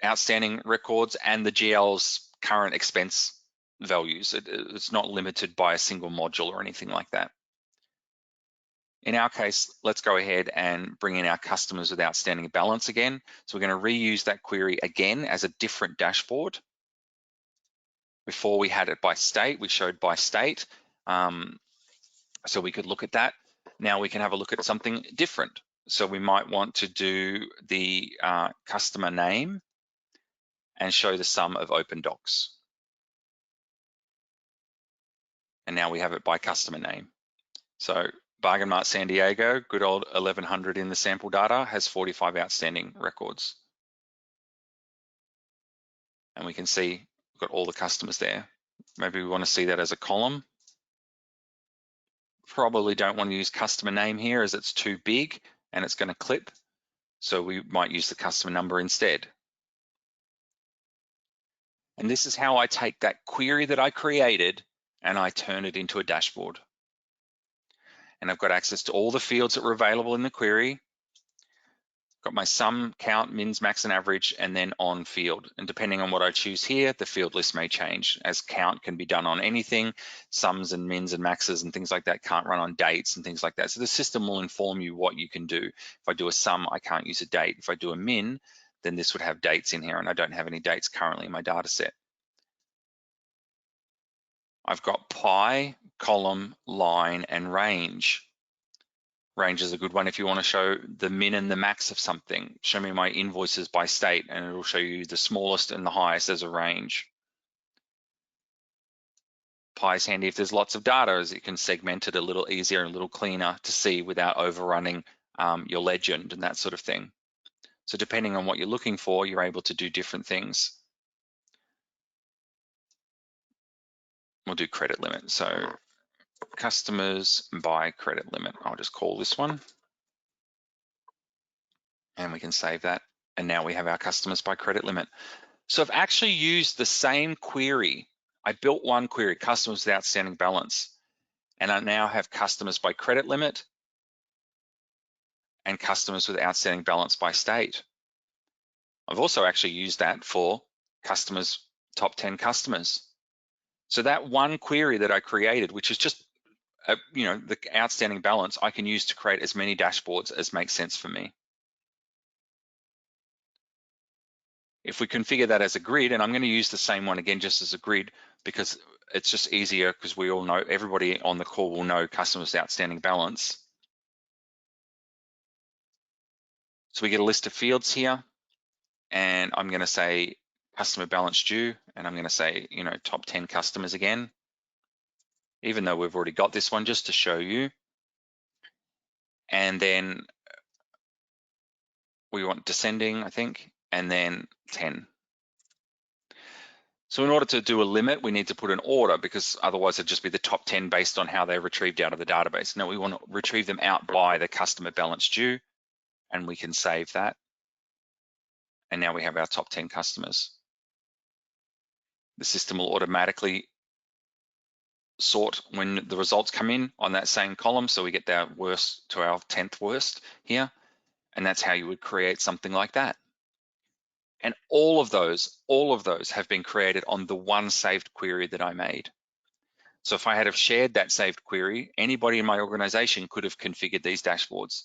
outstanding records and the GL's current expense values. It's not limited by a single module or anything like that. In our case, let's go ahead and bring in our customers with outstanding balance again. So we're going to reuse that query again as a different dashboard. Before we had it by state, we showed by state. So we could look at that. Now we can have a look at something different. So we might want to do the customer name and show the sum of open docs. And now we have it by customer name. So Bargain Mart San Diego, good old 1100 in the sample data, has 45 outstanding records. And we can see we've got all the customers there. Maybe we want to see that as a column. Probably don't want to use customer name here as it's too big and it's going to clip. So we might use the customer number instead. And this is how I take that query that I created and I turn it into a dashboard. And I've got access to all the fields that were available in the query. Got my sum, count, mins, max, and average, and then on field. And depending on what I choose here, the field list may change, as count can be done on anything. Sums and mins and maxes and things like that can't run on dates and things like that. So the system will inform you what you can do. If I do a sum, I can't use a date. If I do a min, then this would have dates in here, and I don't have any dates currently in my data set. I've got pie, column, line, and range. Range is a good one if you want to show the min and the max of something. Show me my invoices by state and it'll show you the smallest and the highest as a range. Pie is handy if there's lots of data, as it can segment it a little easier and a little cleaner to see without overrunning your legend and that sort of thing. So depending on what you're looking for, you're able to do different things. We'll do credit limit. So customers by credit limit. I'll just call this one. And we can save that. And now we have our customers by credit limit. So I've actually used the same query. I built one query, customers with outstanding balance, and I now have customers by credit limit and customers with outstanding balance by state. I've also actually used that for customers, top 10 customers. So that one query that I created, which is just the outstanding balance, I can use to create as many dashboards as makes sense for me. If we configure that as a grid, and I'm going to use the same one again just as a grid because it's just easier, because we all know, everybody on the call will know customers outstanding balance. So we get a list of fields here, and I'm going to say customer balance due, and I'm going to say, top 10 customers again, even though we've already got this one, just to show you. And then we want descending, I think, and then 10. So in order to do a limit, we need to put an order, because otherwise it'd just be the top 10 based on how they're retrieved out of the database. Now we want to retrieve them out by the customer balance due, and we can save that. And now we have our top 10 customers. The system will automatically sort when the results come in on that same column. So we get our worst to our 10th worst here. And that's how you would create something like that. And all of those have been created on the one saved query that I made. So if I had have shared that saved query, anybody in my organization could have configured these dashboards.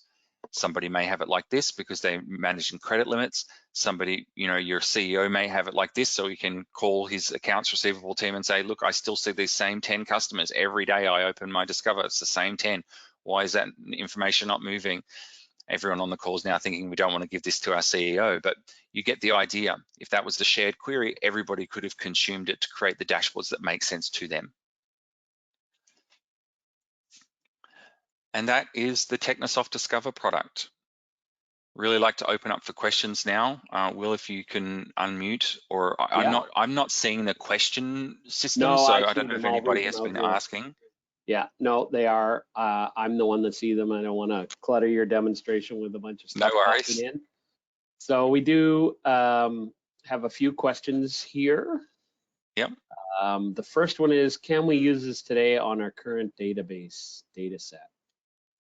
Somebody may have it like this because they're managing credit limits. Somebody, your CEO may have it like this, so he can call his accounts receivable team and say, look, I still see these same 10 customers. Every day I open my Discover, it's the same 10. Why is that information not moving? Everyone on the call is now thinking we don't want to give this to our CEO, but you get the idea. If that was the shared query, everybody could have consumed it to create the dashboards that make sense to them. And that is the Technisoft Discover product. really like to open up for questions now. Will, if you can unmute, or Yeah. I'm not seeing the question system, No, so I I see don't know if them. I'll read anybody them has out been here. asking. Yeah, no, they are. I'm the one that see them. I don't want to clutter your demonstration with a bunch of No stuff popping worries. in. So we do have a few questions here. Yep. The first one is, can we use this today on our current database data set?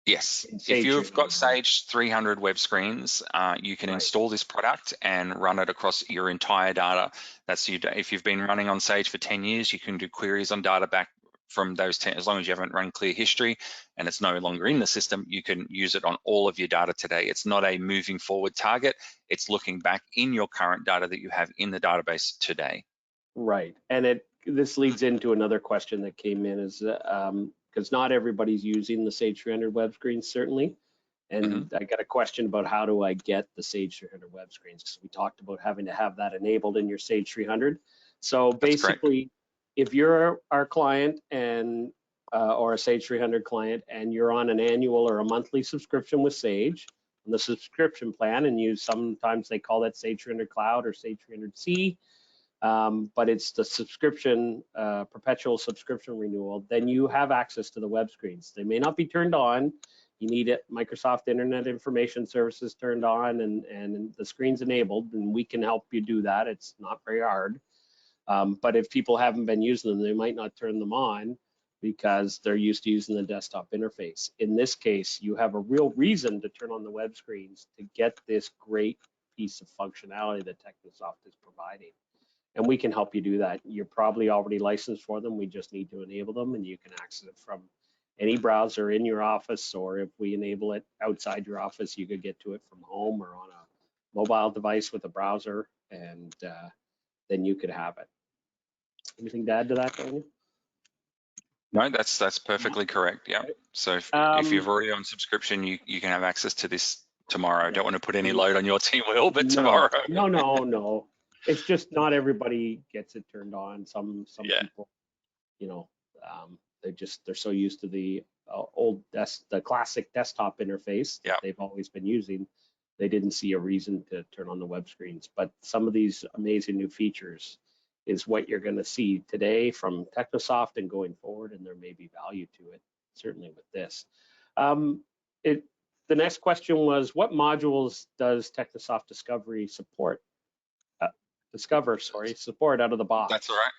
Yes, In if Sage you've got 300, right? Sage 300 web screens, you can Right. install this product and run it across your entire data. That's you. If you've been running on Sage for 10 years, you can do queries on data back from those 10, as long as you haven't run clear history and it's no longer in the system, you can use it on all of your data today. It's not a moving forward target. It's looking back in your current data that you have in the database today. Right. And this leads into another question that came in is because not everybody's using the Sage 300 web screens, certainly. And I got a question about how do I get the Sage 300 web screens? Because we talked about having to have that enabled in your Sage 300. So That's great. basically, if you're our client and or a Sage 300 client and you're on an annual or a monthly subscription with Sage on the subscription plan, and sometimes they call that Sage 300 Cloud or Sage 300C, but it's the subscription, perpetual subscription renewal, then you have access to the web screens. They may not be turned on. You need it, Microsoft Internet Information Services turned on and the screen's enabled, and we can help you do that. It's not very hard. But if people haven't been using them, they might not turn them on because they're used to using the desktop interface. In this case, you have a real reason to turn on the web screens to get this great piece of functionality that Technisoft is providing. And we can help you do that. You're probably already licensed for them. We just need to enable them, and you can access it from any browser in your office, or if we enable it outside your office, you could get to it from home or on a mobile device with a browser, and then you could have it. Anything to add to that, Daniel? No, that's perfectly correct. Yeah. Okay. So if you're already on subscription, you can have access to this tomorrow. I don't want to put any load on your team, Will, but tomorrow. No. It's just not everybody gets it turned on. Some Yeah. people, you know, they're so used to the the classic desktop interface that Yeah. they've always been using, they didn't see a reason to turn on the web screens. But some of these amazing new features is what you're going to see today from Technisoft and going forward, and there may be value to it, certainly with this. The next question was, what modules does Technisoft support out of the box? That's all right.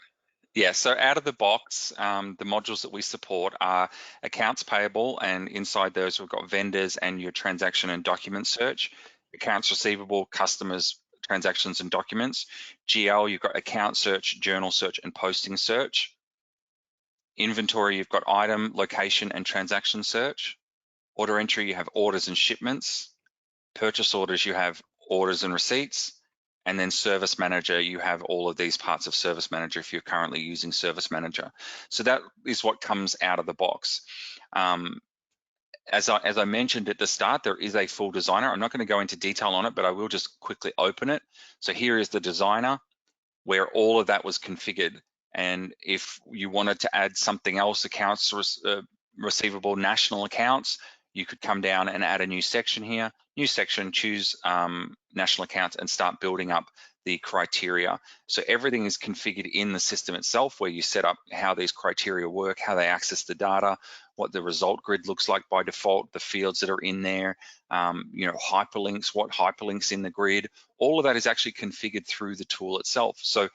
Yeah, so out of the box, the modules that we support are accounts payable, and inside those we've got vendors and your transaction and document search, accounts receivable, customers, transactions and documents. GL, you've got account search, journal search, and posting search. Inventory, you've got item, location, and transaction search. Order entry, you have orders and shipments. Purchase orders, you have orders and receipts. And then Service Manager, you have all of these parts of Service Manager if you're currently using Service Manager. So that is what comes out of the box. As I mentioned at the start, there is a full designer. I'm not going to go into detail on it, but I will just quickly open it. So here is the designer where all of that was configured. And if you wanted to add something else, accounts receivable, national accounts, you could come down and add a new section here. New section, choose national accounts and start building up the criteria. So everything is configured in the system itself, where you set up how these criteria work, how they access the data, what the result grid looks like by default, the fields that are in there, hyperlinks, what hyperlinks in the grid. All of that is actually configured through the tool itself. So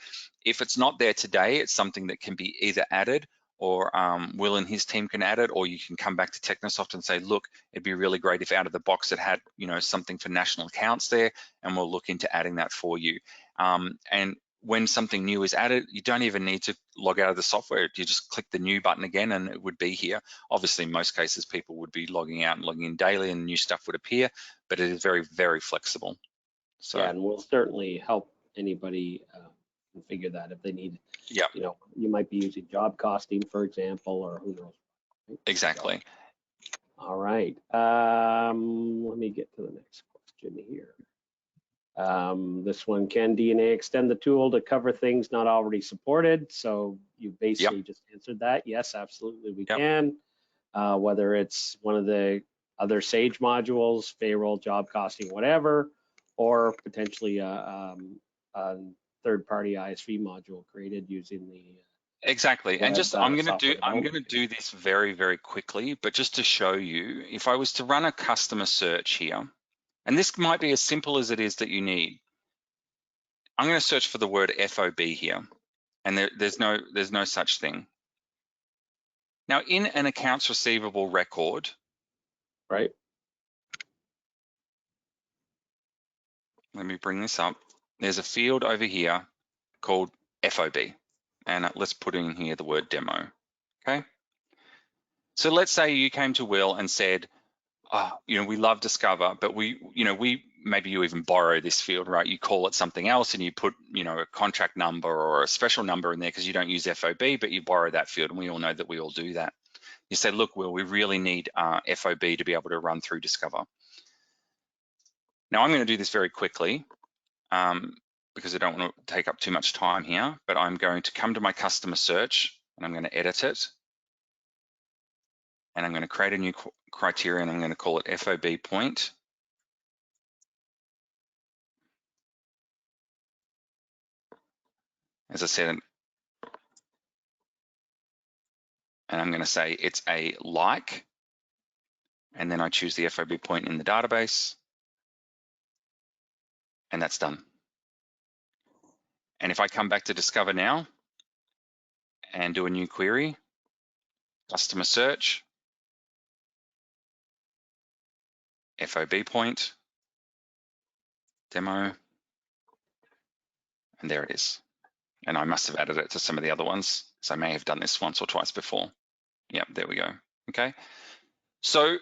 if it's not there today, it's something that can be either added, or Will and his team can add it, or you can come back to Technisoft and say, look, it'd be really great if out of the box it had, something for national accounts there, and we'll look into adding that for you. And when something new is added, you don't even need to log out of the software. You just click the new button again and it would be here. Obviously, in most cases, people would be logging out and logging in daily and new stuff would appear, but it is very, very flexible. So yeah, and we'll certainly help anybody configure that if they need. Yeah. You might be using job costing, for example, or who knows. Exactly. So, all right. Let me get to the next question here. This one, can DNA extend the tool to cover things not already supported? So you basically just answered that. Yes, absolutely, we can. Whether it's one of the other Sage modules, payroll, job costing, whatever, or potentially a third-party ISV module created using the Exactly, and just software I'm development. gonna do this very, very quickly, but just to show you, if I was to run a customer search here, and this might be as simple as it is that you need. I'm going to search for the word FOB here, and there's no such thing. Now, in an accounts receivable record, right? let me bring this up. There's a field over here called FOB, and let's put in here the word demo. Okay. So let's say you came to Will and said, oh, we love Discover, but maybe you even borrow this field, right? You call it something else and you put, a contract number or a special number in there because you don't use FOB, but you borrow that field, and we all know that we all do that. You say, look, Will, we really need FOB to be able to run through Discover. Now I'm going to do this very quickly because I don't want to take up too much time here, but I'm going to come to my customer search and I'm going to edit it. And I'm going to create a new criteria and I'm going to call it FOB point. As I said, and I'm going to say it's a like, and then I choose the FOB point in the database, and that's done. And if I come back to Discover now and do a new query, customer search, FOB point, demo, and there it is. And I must have added it to some of the other ones, so I may have done this once or twice before. Yep, there we go. Okay. So,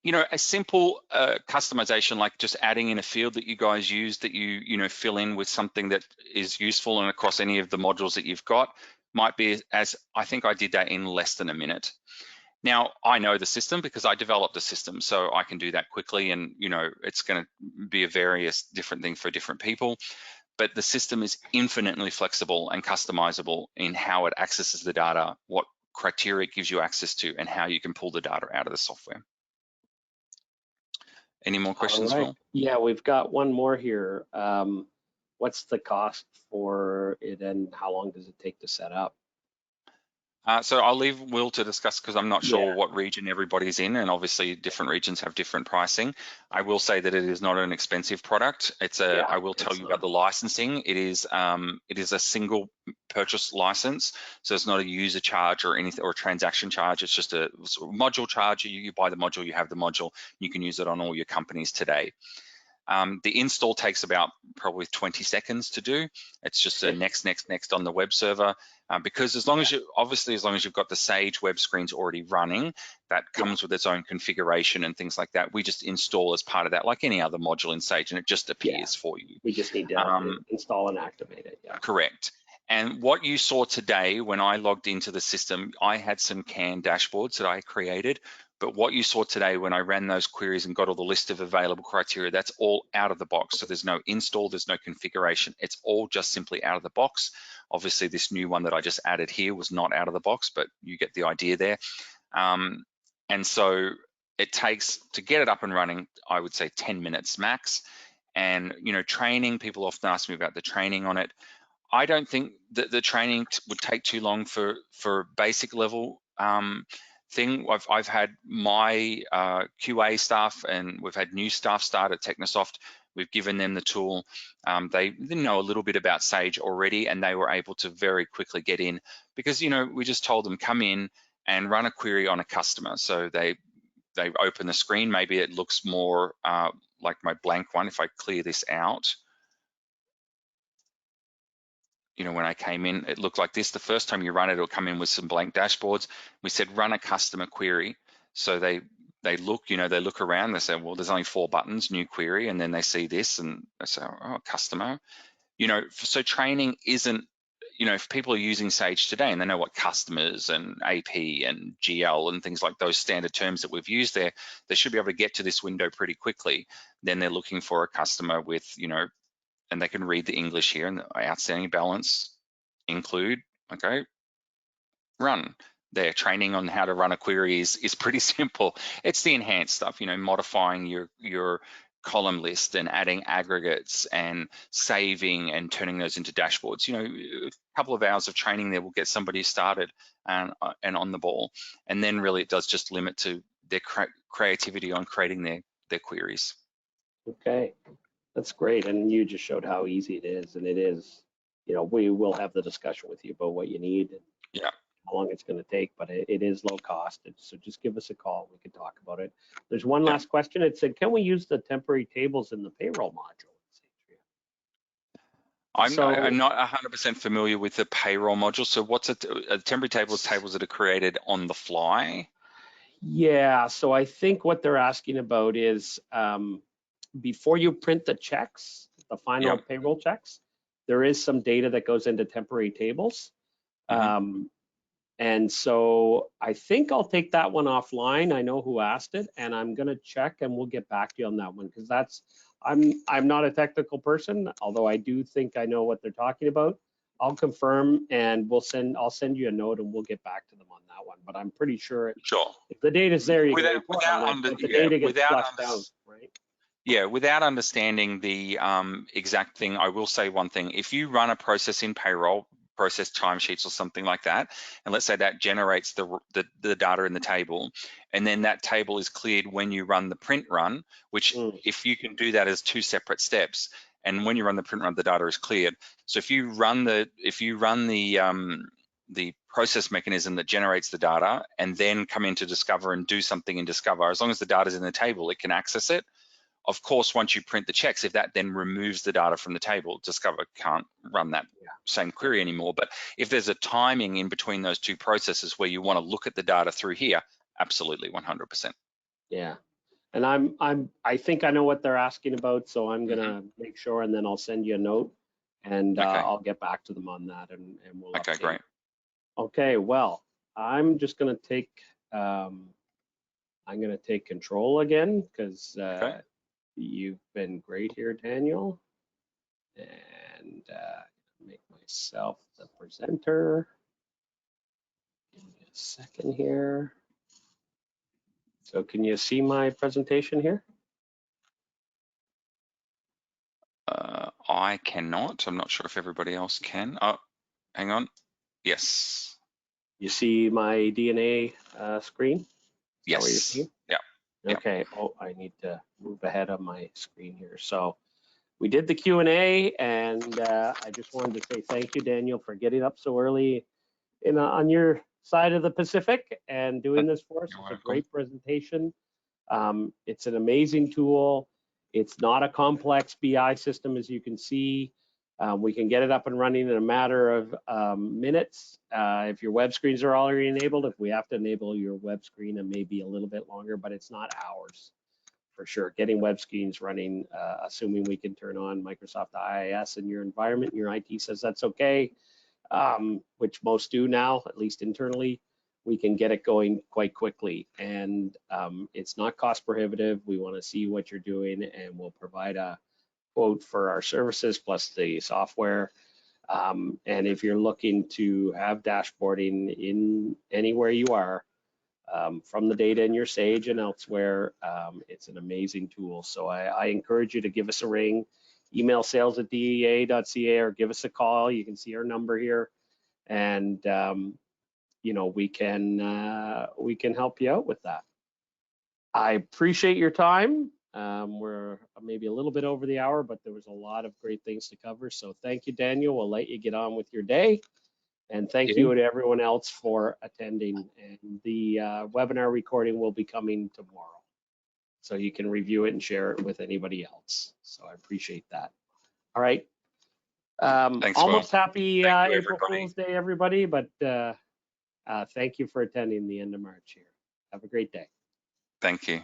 a simple customization, like just adding in a field that you guys use that you fill in with something that is useful and across any of the modules that you've got, might be as I think I did that in less than a minute. Now, I know the system because I developed a system, so I can do that quickly, and it's going to be a various different thing for different people. But the system is infinitely flexible and customizable in how it accesses the data, what criteria it gives you access to, and how you can pull the data out of the software. Any more questions, Will? Yeah, we've got one more here. What's the cost for it and how long does it take to set up? So I'll leave Will to discuss because I'm not sure what region everybody's in, and obviously different regions have different pricing. I will say that it is not an expensive product. I will tell you about the licensing. It is a single purchase license, so it's not a user charge or anything or a transaction charge. It's just a sort of module charge. You buy the module, you have the module. You can use it on all your companies today. The install takes about probably 20 seconds to do. It's just a next on the web server because as long as you've got the Sage web screens already running, that comes with its own configuration and things like that. We just install as part of that, like any other module in Sage, and it just appears for you. We just need to install and activate it. Yeah. Correct. And what you saw today when I logged into the system, I had some canned dashboards that I created. But what you saw today when I ran those queries and got all the list of available criteria, that's all out of the box. So there's no install, there's no configuration. It's all just simply out of the box. Obviously, this new one that I just added here was not out of the box, but you get the idea there. And so it takes, to get it up and running, I would say 10 minutes max. And, training, people often ask me about the training on it. I don't think that the training would take too long for basic level thing. I've had my QA staff and we've had new staff start at Technisoft. We've given them the tool. They know a little bit about Sage already, and they were able to very quickly get in because we just told them come in and run a query on a customer. So they open the screen. Maybe it looks more like my blank one. If I clear this out. When I came in, it looked like this. The first time you run it, it'll come in with some blank dashboards. We said run a customer query. So they look, they look around, they say, well, there's only 4 buttons, new query, and then they see this and they say, oh, customer. So training isn't, if people are using Sage today and they know what customers and AP and GL and things like those standard terms that we've used there, they should be able to get to this window pretty quickly. Then they're looking for a customer with, and they can read the English here and the outstanding balance, include, okay, run. their training on how to run a query is pretty simple. It's the enhanced stuff, you know, modifying your column list and adding aggregates and saving and turning those into dashboards. You know, a couple of hours of training there will get somebody started and on the ball. And then really it does just limit to their creativity on creating their queries. Okay, that's great. And you just showed how easy it is. And it is, you know, we will have the discussion with you about what you need and Yeah. how long it's going to take, but it is low cost. So just give us a call. We can talk about it. There's one last question. It said, can we use the temporary tables in the payroll module? I'm not 100% familiar with the payroll module. So what's a temporary tables that are created on the fly? Yeah, so I think what they're asking about is before you print the checks, the final payroll checks, there is some data that goes into temporary tables. And so I think I'll take that one offline. I know who asked it, and I'm going to check, and we'll get back to you on that one, because I'm not a technical person, although I do think I know what they're talking about. I'll confirm, and I'll send you a note, and we'll get back to them on that one. But I'm pretty sure if the data's there, you can report on it, but the data gets flushed out, right? Yeah, without understanding the exact thing, I will say one thing. If you run a process in payroll, process timesheets or something like that, and let's say that generates the data in the table, and then that table is cleared when you run the print run, which if you can do that as two separate steps, and when you run the print run, the data is cleared. So if you run the process mechanism that generates the data and then come into Discover and do something in Discover, as long as the data is in the table, it can access it. Of course, once you print the checks, if that then removes the data from the table, Discover can't run that same query anymore. But if there's a timing in between those two processes where you want to look at the data through here, absolutely 100%. Yeah, and I think I know what they're asking about, so I'm gonna make sure, and then I'll send you a note, and I'll get back to them on that, and we'll. Okay, great. Okay, well, I'm just gonna take control again, because you've been great here, Daniel, and make myself the presenter. Give me a second here. So can you see my presentation here? I cannot. I'm not sure if everybody else can. Oh, hang on. Yes. You see my DNA screen? Yes. Yeah. Okay. Oh, I need to move ahead of my screen here. So we did the Q&A, and I just wanted to say thank you, Daniel, for getting up so early on your side of the Pacific and doing this for us. It's a great presentation. It's an amazing tool. It's not a complex BI system, as you can see. We can get it up and running in a matter of minutes. If your web screens are already enabled, if we have to enable your web screen, it may be a little bit longer, but it's not hours for sure. Getting web screens running, assuming we can turn on Microsoft IIS in your environment, your IT says that's okay, which most do now, at least internally. We can get it going quite quickly, and it's not cost prohibitive. We want to see what you're doing, and we'll provide a quote for our services plus the software. And if you're looking to have dashboarding in anywhere you are, from the data in your Sage and elsewhere, it's an amazing tool. So I encourage you to give us a ring, email sales@dea.ca, or give us a call. You can see our number here, and you know, we can help you out with that. I appreciate your time. We're maybe a little bit over the hour, but there was a lot of great things to cover. So thank you, Daniel. We'll let you get on with your day. And thank you to everyone else for attending. And the webinar recording will be coming tomorrow, so you can review it and share it with anybody else. So I appreciate that. All right. Thanks, almost Will. happy April Fool's Day, everybody. But thank you for attending the end of March here. Have a great day. Thank you.